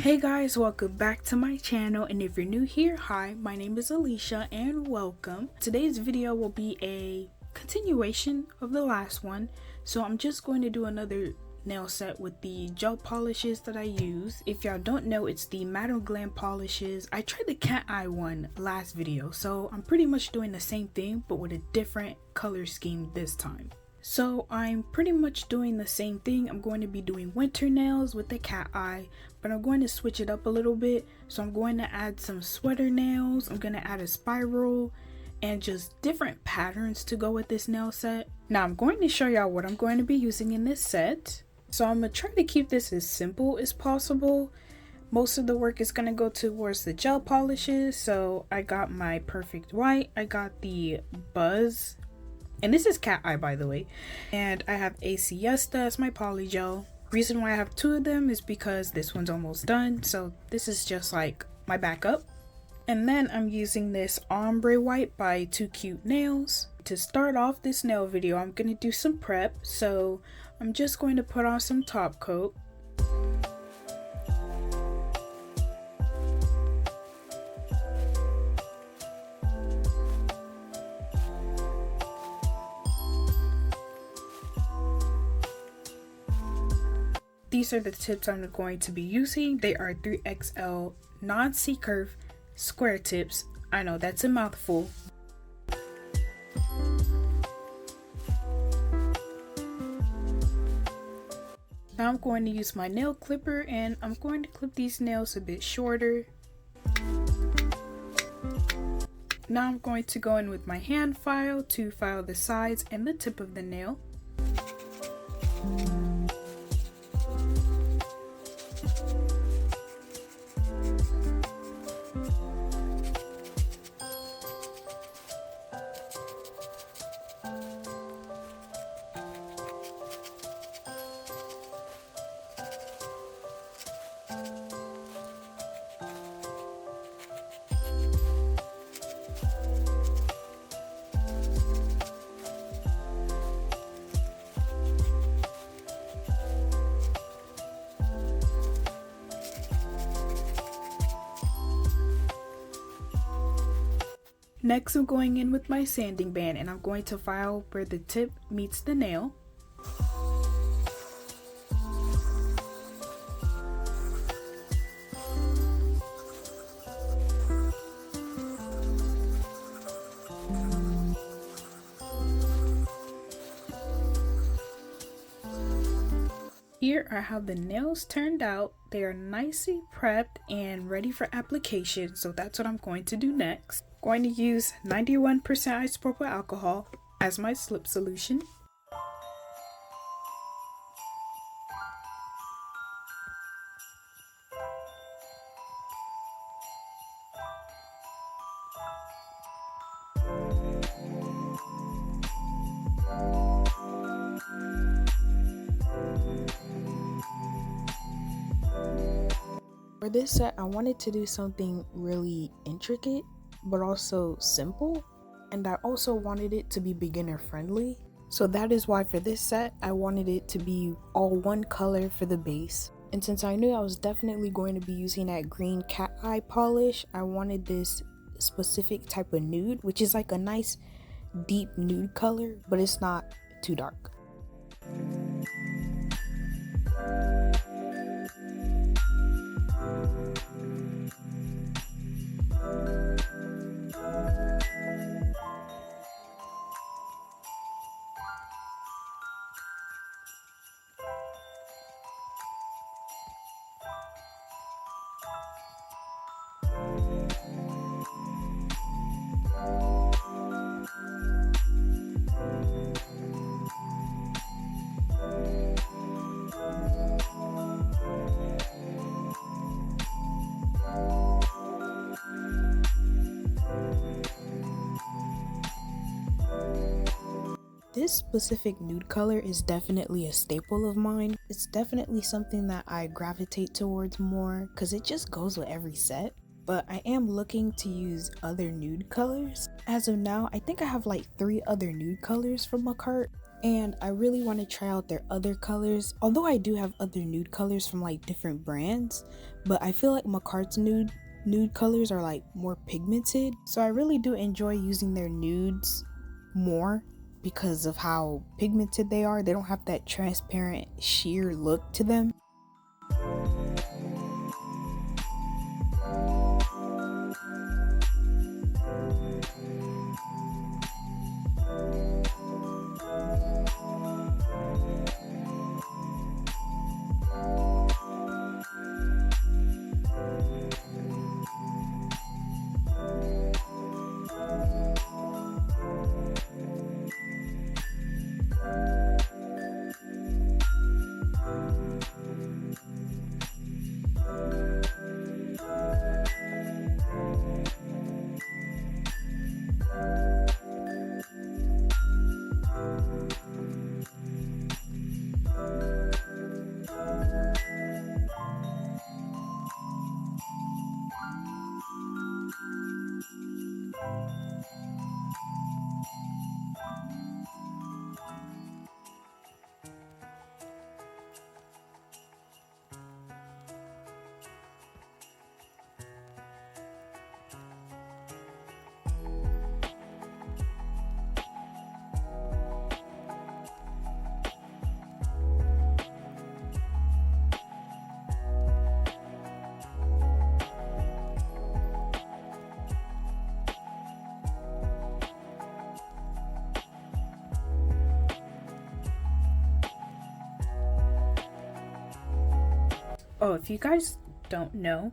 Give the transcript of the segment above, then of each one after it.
Hey guys, welcome back to my channel, and if you're new here, hi, my name is Alicia and welcome. Today's video will be a continuation of the last one, so I'm just going to do another nail set with the gel polishes that I use. If y'all don't know, it's the Glam polishes. I tried the cat eye one last video, so I'm pretty much doing the same thing but with a different color scheme this time. So I'm pretty much doing the same thing. I'm going to be doing winter nails with the cat eye, but I'm going to switch it up a little bit. So I'm going to add some sweater nails, I'm going to add a spiral, and just different patterns to go with this nail set. Now I'm going to show y'all what I'm going to be using in this set. So I'm going to try to keep this as simple as possible. Most of the work is going to go towards the gel polishes. So I got my Perfect White, I got the Buzz, and this is cat eye by the way, and I have a Siesta as my polygel. Reason why I have two of them is because this one's almost done, so this is just like my backup. And then I'm using this ombre white by Too Cute Nails. To start off this nail video, I'm gonna do some prep, so I'm just going to put on some top coat. These are the tips I'm going to be using. They are 3XL non-C-curve square tips. I know that's a mouthful. Now I'm going to use my nail clipper and I'm going to clip these nails a bit shorter. Now I'm going to go in with my hand file to file the sides and the tip of the nail. Next, I'm going in with my sanding band and I'm going to file where the tip meets the nail. Here are how the nails turned out. They are nicely prepped and ready for application, so that's what I'm going to do next. Going to use 91% isopropyl alcohol as my slip solution. For this set, I wanted to do something really intricate but also simple, and I also wanted it to be beginner friendly. So that is why for this set I wanted it to be all one color for the base. And since I knew I was definitely going to be using that green cat eye polish, I wanted this specific type of nude, which is like a nice deep nude color, but it's not too dark. This specific nude color is definitely a staple of mine. It's definitely something that I gravitate towards more because it just goes with every set. but I am looking to use other nude colors. As of now, I think I have like 3 other nude colors from my cart, and I really want to try out their other colors. Although I do have other nude colors from like different brands, but I feel like my cart's nude colors are like more pigmented, so I really do enjoy using their nudes more because of how pigmented they are. They don't have that transparent sheer look to them. Oh, if you guys don't know,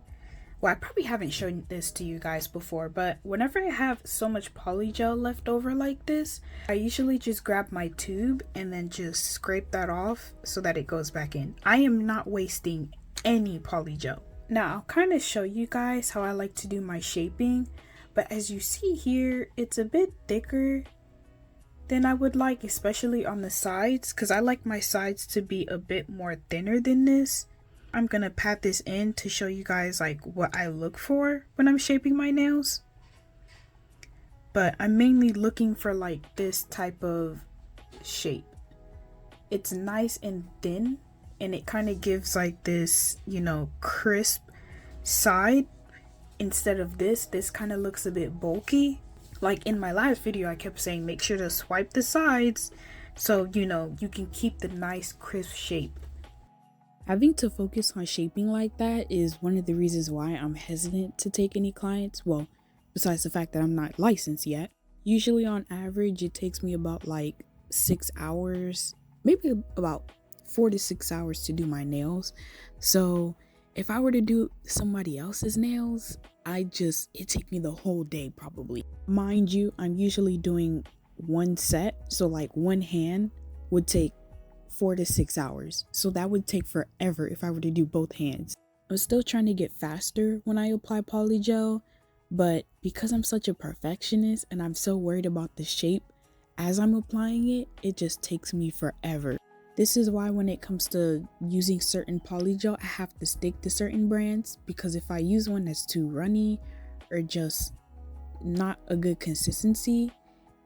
well, I probably haven't shown this to you guys before, but whenever I have so much polygel left over like this, I usually just grab my tube and then just scrape that off so that it goes back in. I am not wasting any polygel. Now, I'll kind of show you guys how I like to do my shaping, but as you see here, it's a bit thicker than I would like, especially on the sides, because I like my sides to be a bit more thinner than this. I'm gonna pat this in to show you guys like what I look for when I'm shaping my nails. But I'm mainly looking for like this type of shape. It's nice and thin, and it kind of gives like this, you know, crisp side. Instead of this kind of looks a bit bulky. Like in my last video, I kept saying make sure to swipe the sides so, you know, you can keep the nice crisp shape. Having to focus on shaping like that is one of the reasons why I'm hesitant to take any clients. Well, besides the fact that I'm not licensed yet. Usually on average, it takes me about like 6 hours, maybe about 4 to 6 hours to do my nails. So if I were to do somebody else's nails, it'd take me the whole day probably. Mind you, I'm usually doing one set. So like one hand would take 4 to 6 hours, so that would take forever if I were to do both hands. I'm still trying to get faster when I apply polygel, but because I'm such a perfectionist and I'm so worried about the shape as I'm applying it, it just takes me forever. This is why when it comes to using certain polygel, I have to stick to certain brands, because if I use one that's too runny or just not a good consistency,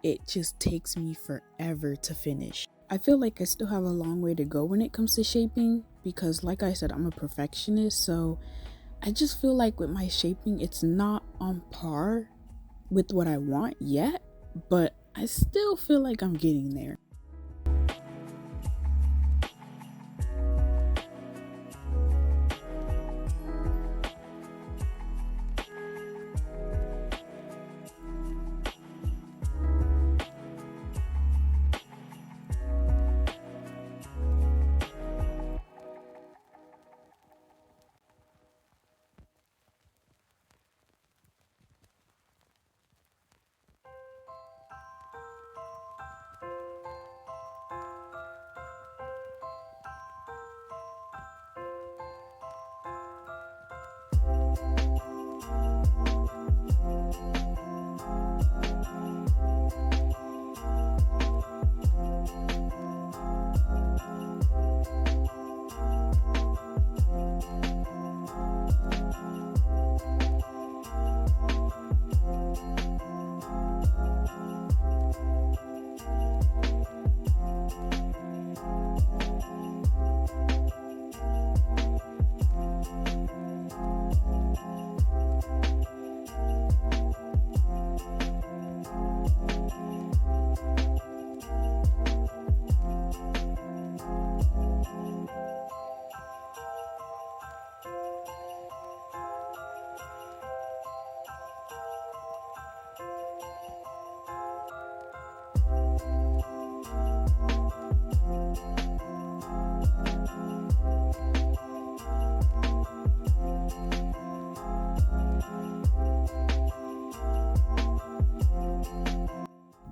it just takes me forever to finish. I feel like I still have a long way to go when it comes to shaping, because like I said, I'm a perfectionist, so I just feel like with my shaping, it's not on par with what I want yet, but I still feel like I'm getting there.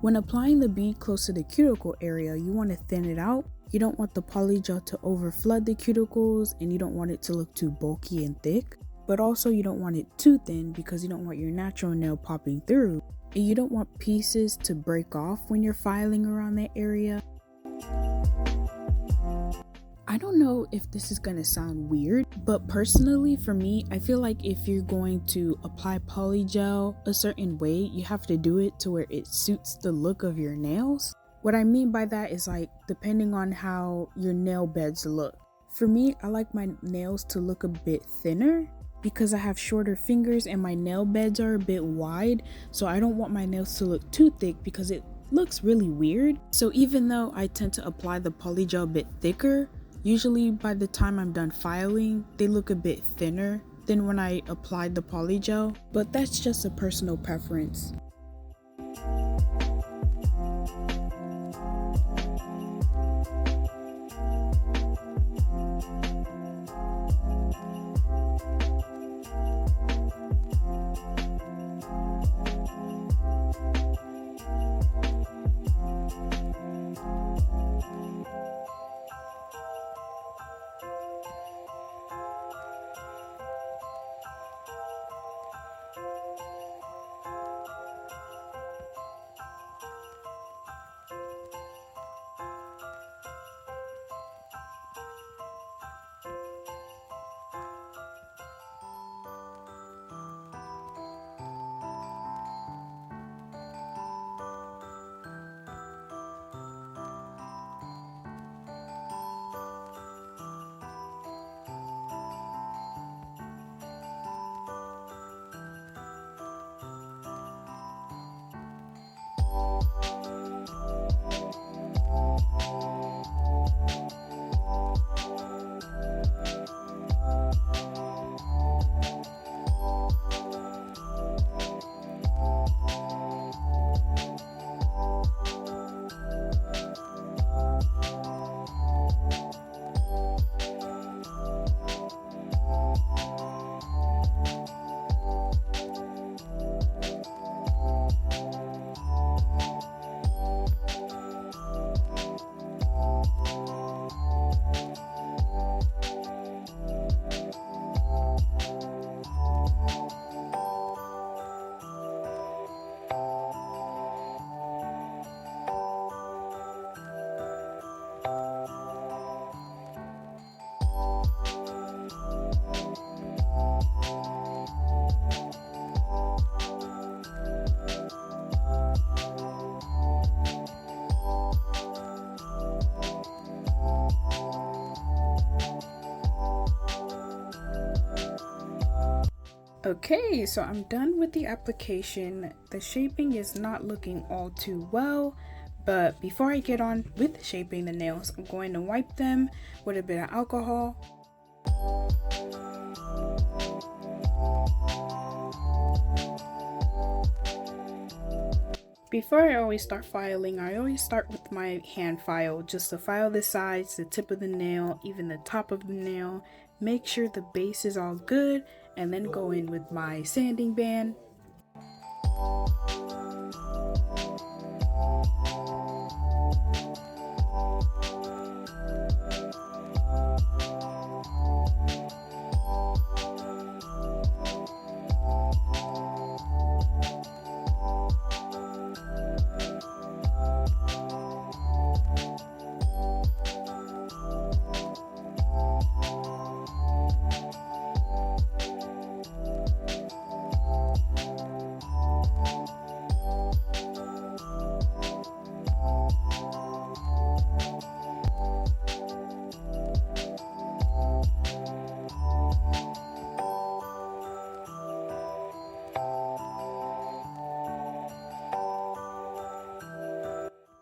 When applying the bead close to the cuticle area, you want to thin it out. You don't want the polygel to overflood the cuticles, and you don't want it to look too bulky and thick. But also you don't want it too thin because you don't want your natural nail popping through. And you don't want pieces to break off when you're filing around that area. I don't know if this is gonna sound weird, but personally for me, I feel like if you're going to apply polygel a certain way, you have to do it to where it suits the look of your nails. What I mean by that is like depending on how your nail beds look. For me, I like my nails to look a bit thinner because I have shorter fingers and my nail beds are a bit wide, so I don't want my nails to look too thick because it looks really weird. So even though I tend to apply the polygel a bit thicker, usually by the time I'm done filing, they look a bit thinner than when I applied the polygel, but that's just a personal preference. Okay, so I'm done with the application. The shaping is not looking all too well, but before I get on with shaping the nails, I'm going to wipe them with a bit of alcohol. Before I always start filing, I always start with my hand file, just to file the sides, the tip of the nail, even the top of the nail. Make sure the base is all good, and then go in with my sanding band.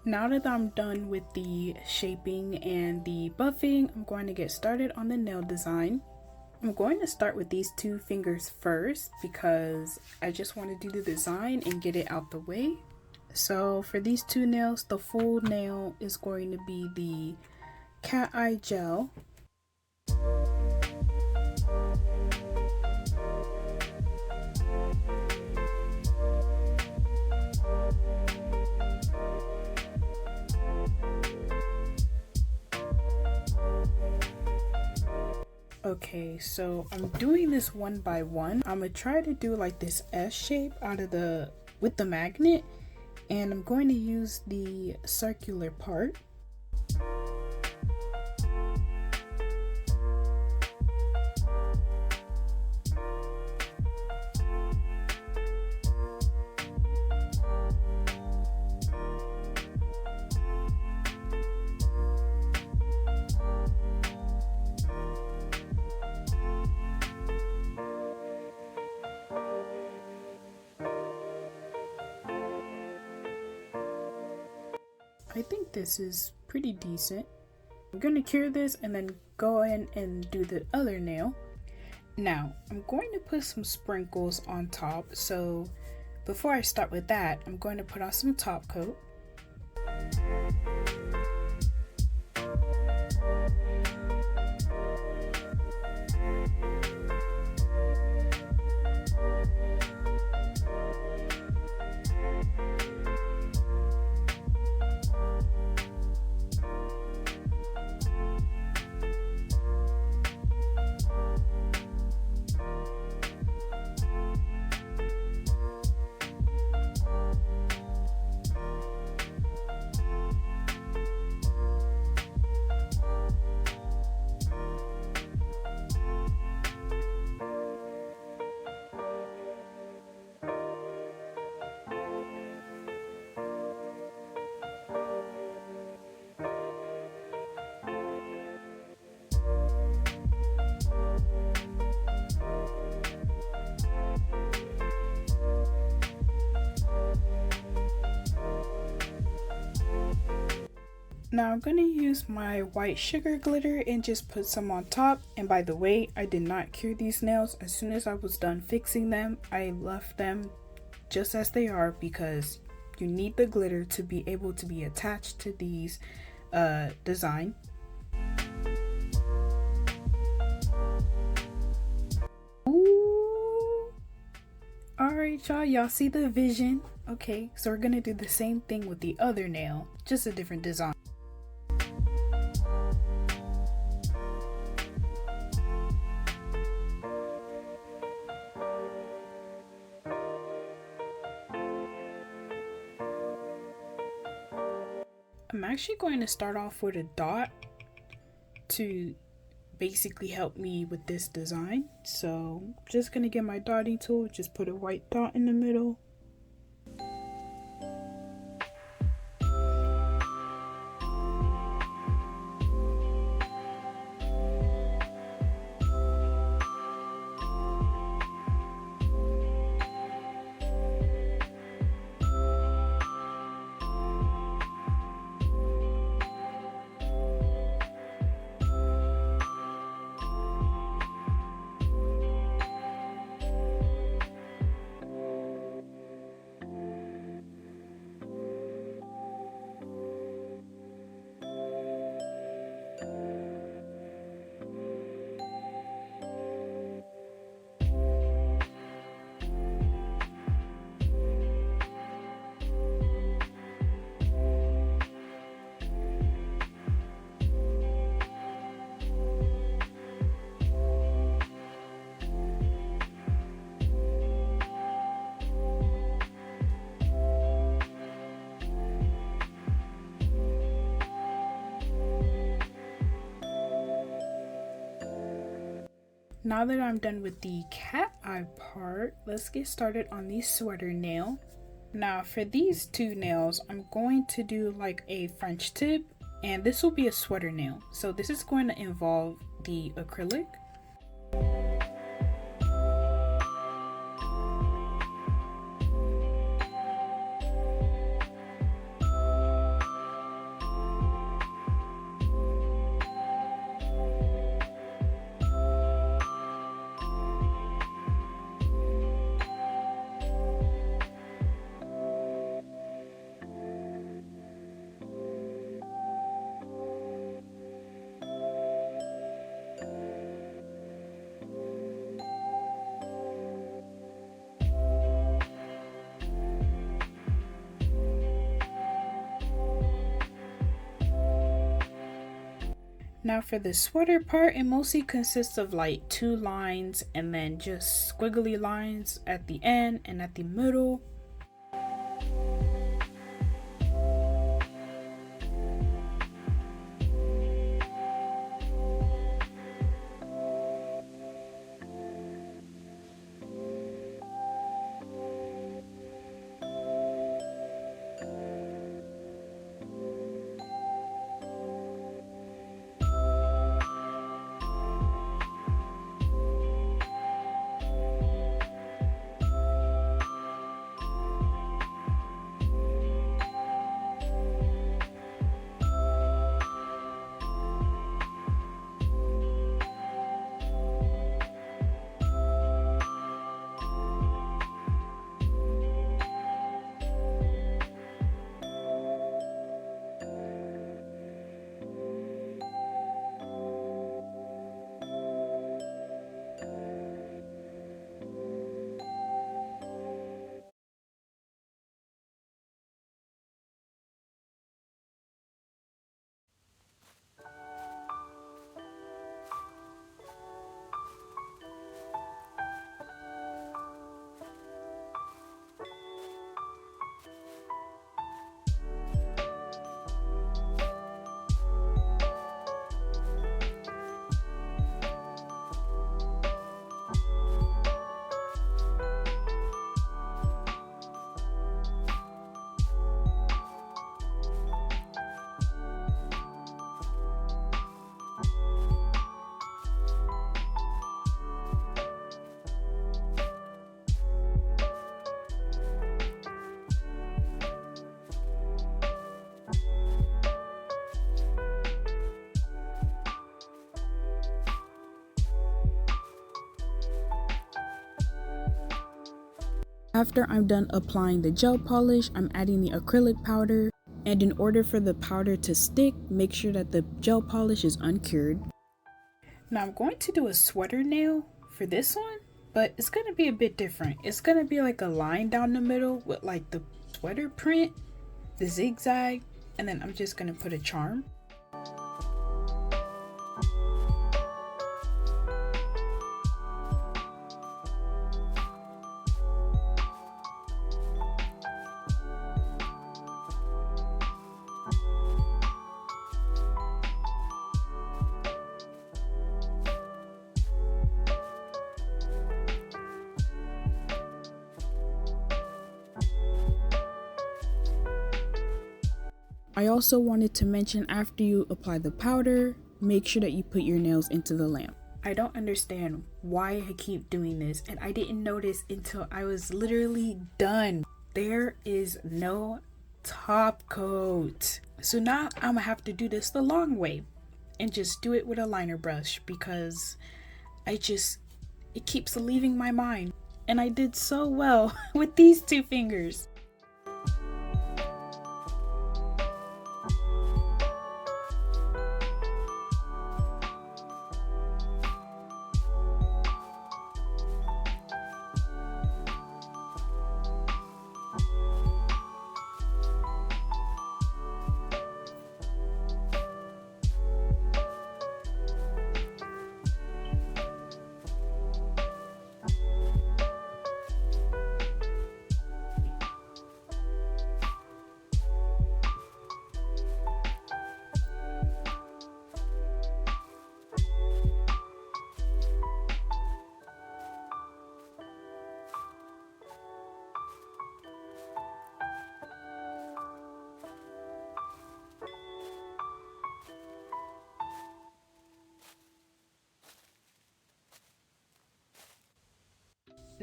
Now that I'm done with the shaping and the buffing, I'm going to get started on the nail design. I'm going to start with these two fingers first because I just want to do the design and get it out the way. So for these two nails, the full nail is going to be the cat eye gel. Okay, so I'm doing this one by one. I'm gonna try to do like this S shape out of with the magnet, and I'm going to use the circular part. I think this is pretty decent. I'm going to cure this and then go in and do the other nail. Now, I'm going to put some sprinkles on top. So before I start with that, I'm going to put on some top coat. Now I'm going to use my white sugar glitter and just put some on top. And by the way, I did not cure these nails. As soon as I was done fixing them, I left them just as they are because you need the glitter to be able to be attached to these design. Ooh. Alright y'all see the vision? Okay, so we're going to do the same thing with the other nail, just a different design. I'm actually going to start off with a dot to basically help me with this design. So I'm just going to get my dotting tool, just put a white dot in the middle. Now that I'm done with the cat eye part, let's get started on the sweater nail. Now for these two nails, I'm going to do like a French tip, and this will be a sweater nail. So this is going to involve the acrylic. Now for the sweater part, it mostly consists of like 2 lines and then just squiggly lines at the end and at the middle. After I'm done applying the gel polish, I'm adding the acrylic powder. And in order for the powder to stick, make sure that the gel polish is uncured. Now I'm going to do a sweater nail for this one, but it's going to be a bit different. It's going to be like a line down the middle with like the sweater print, the zigzag, and then I'm just going to put a charm. I also wanted to mention, after you apply the powder, make sure that you put your nails into the lamp. I don't understand why I keep doing this, and I didn't notice until I was literally done. There is no top coat. So now I'm gonna have to do this the long way and just do it with a liner brush, because it keeps leaving my mind. And I did so well with these 2 fingers.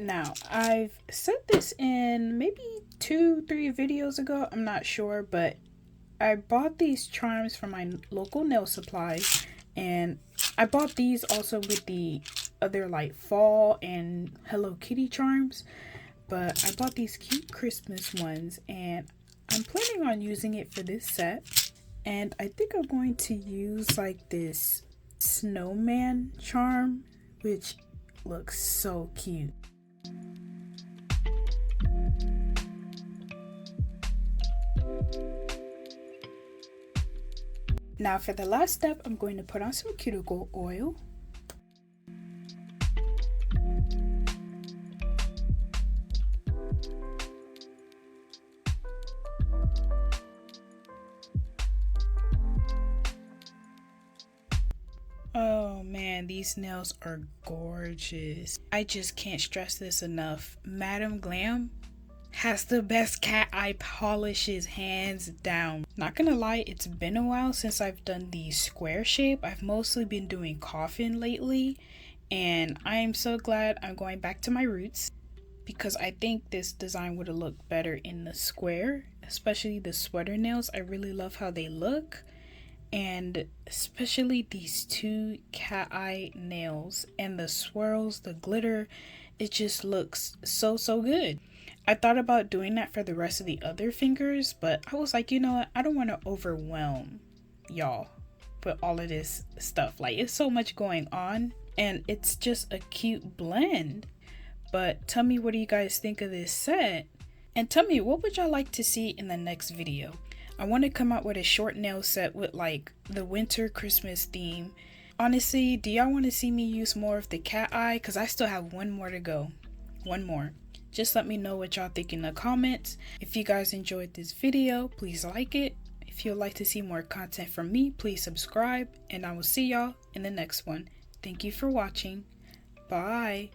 Now, I've said this in maybe 2-3 videos ago, I'm not sure, but I bought these charms from my local nail supply, and I bought these also with the other like fall and Hello Kitty charms, but I bought these cute Christmas ones, and I'm planning on using it for this set. And I think I'm going to use like this snowman charm, which looks so cute. Now for the last step, I'm going to put on some cuticle oil. Oh man, these nails are gorgeous. I just can't stress this enough. Madam Glam has the best cat eye polishes, hands down. Not gonna lie, it's been a while since I've done the square shape. I've mostly been doing coffin lately, and I am so glad I'm going back to my roots because I think this design would have looked better in the square, especially the sweater nails. I really love how they look. And especially these two cat eye nails and the swirls, the glitter, it just looks so good. I thought about doing that for the rest of the other fingers, but I was like, you know what, I don't want to overwhelm y'all with all of this stuff. Like, it's so much going on and it's just a cute blend. But tell me, what do you guys think of this set? And tell me, what would y'all like to see in the next video? I want to come out with a short nail set with like the winter Christmas theme. Honestly, do y'all want to see me use more of the cat eye? Because I still have one more to go. One more. Just let me know what y'all think in the comments. If you guys enjoyed this video, please like it. If you'd like to see more content from me, please subscribe. And I will see y'all in the next one. Thank you for watching. Bye.